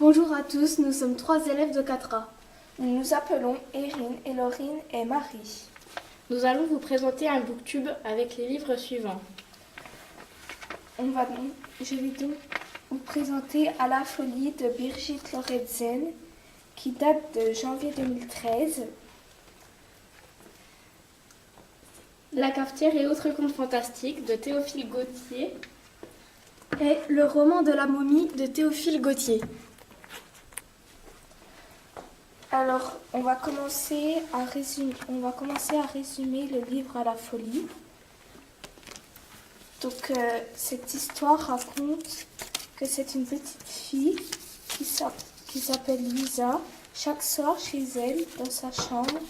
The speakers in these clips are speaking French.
Bonjour à tous, nous sommes 3 élèves de 4A. Nous nous appelons Erin, Elorine et Marie. Nous allons vous présenter un booktube avec les livres suivants. Je vais donc vous présenter À la folie de Birgit Lorentzen, qui date de janvier 2013. La cafetière et autres contes fantastiques de Théophile Gautier. Et le roman de la momie de Théophile Gautier. Alors, on va commencer à résumer le livre À la folie. Donc, cette histoire raconte que c'est une petite fille qui s'appelle Lisa. Chaque soir, chez elle, dans sa chambre,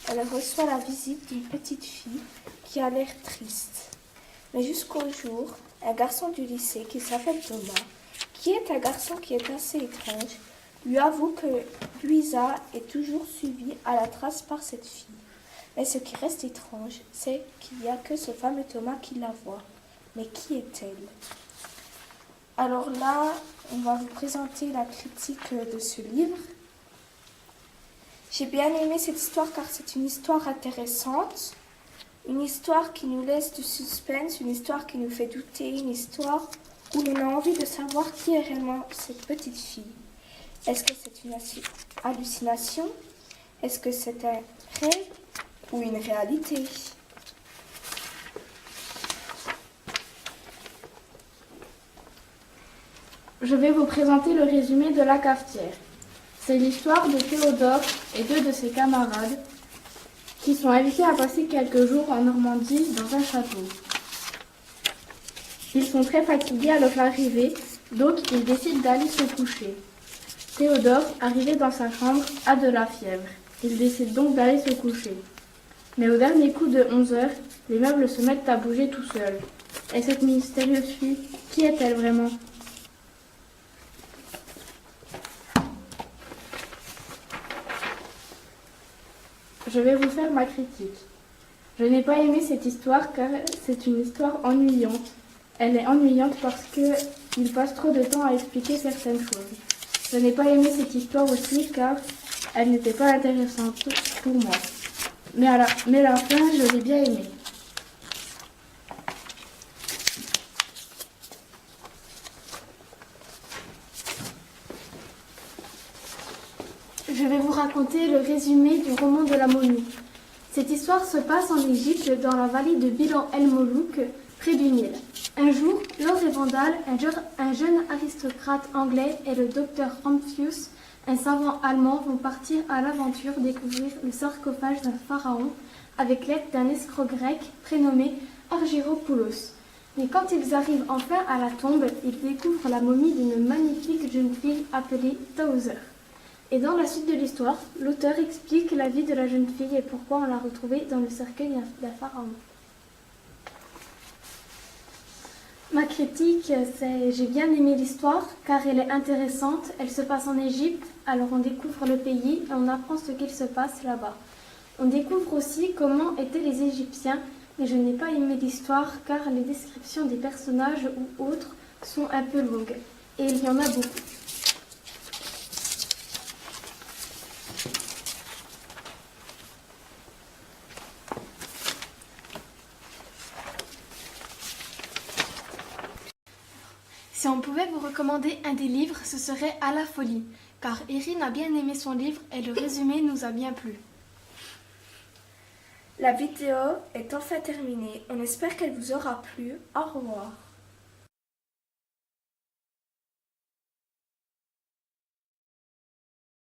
elle reçoit la visite d'une petite fille qui a l'air triste. Mais jusqu'au jour, un garçon du lycée qui s'appelle Thomas, qui est un garçon qui est assez étrange, lui avoue que Luisa est toujours suivie à la trace par cette fille. Mais ce qui reste étrange, c'est qu'il n'y a que ce fameux Thomas qui la voit. Mais qui est-elle? Alors là, on va vous présenter la critique de ce livre. J'ai bien aimé cette histoire car c'est une histoire intéressante, une histoire qui nous laisse du suspense, une histoire qui nous fait douter, une histoire où on a envie de savoir qui est réellement cette petite fille. Est-ce que c'est une hallucination? Est-ce que c'est un rêve ou une réalité? Je vais vous présenter le résumé de La cafetière. C'est l'histoire de Théodore et 2 de ses camarades qui sont invités à passer quelques jours en Normandie dans un château. Ils sont très fatigués à leur arrivée, donc ils décident d'aller se coucher. Théodore, arrivé dans sa chambre, a de la fièvre. Il décide donc d'aller se coucher. Mais au dernier coup de 11 heures, les meubles se mettent à bouger tout seuls. Et cette mystérieuse fille, qui est-elle vraiment ? Je vais vous faire ma critique. Je n'ai pas aimé cette histoire car c'est une histoire ennuyante. Elle est ennuyante parce qu'il passe trop de temps à expliquer certaines choses. Je n'ai pas aimé cette histoire aussi car elle n'était pas intéressante pour moi. Mais à la fin, je l'ai bien aimée. Je vais vous raconter le résumé du roman de la momie. Cette histoire se passe en Égypte, dans la vallée de Bilan el-Molouk, près du Nil. Un jour, Lord et Vandal, un jeune aristocrate anglais, et le docteur Amphius, un savant allemand, vont partir à l'aventure découvrir le sarcophage d'un pharaon avec l'aide d'un escroc grec prénommé Argyropoulos. Mais quand ils arrivent enfin à la tombe, ils découvrent la momie d'une magnifique jeune fille appelée Tauser. Et dans la suite de l'histoire, l'auteur explique la vie de la jeune fille et pourquoi on l'a retrouvée dans le cercueil d'un pharaon. Ma critique, c'est j'ai bien aimé l'histoire car elle est intéressante, elle se passe en Égypte, alors on découvre le pays et on apprend ce qu'il se passe là-bas. On découvre aussi comment étaient les Égyptiens, mais je n'ai pas aimé l'histoire car les descriptions des personnages ou autres sont un peu longues. Et il y en a beaucoup. Si on pouvait vous recommander un des livres, ce serait À la folie, car Erin a bien aimé son livre et le résumé nous a bien plu. La vidéo est enfin terminée. On espère qu'elle vous aura plu. Au revoir.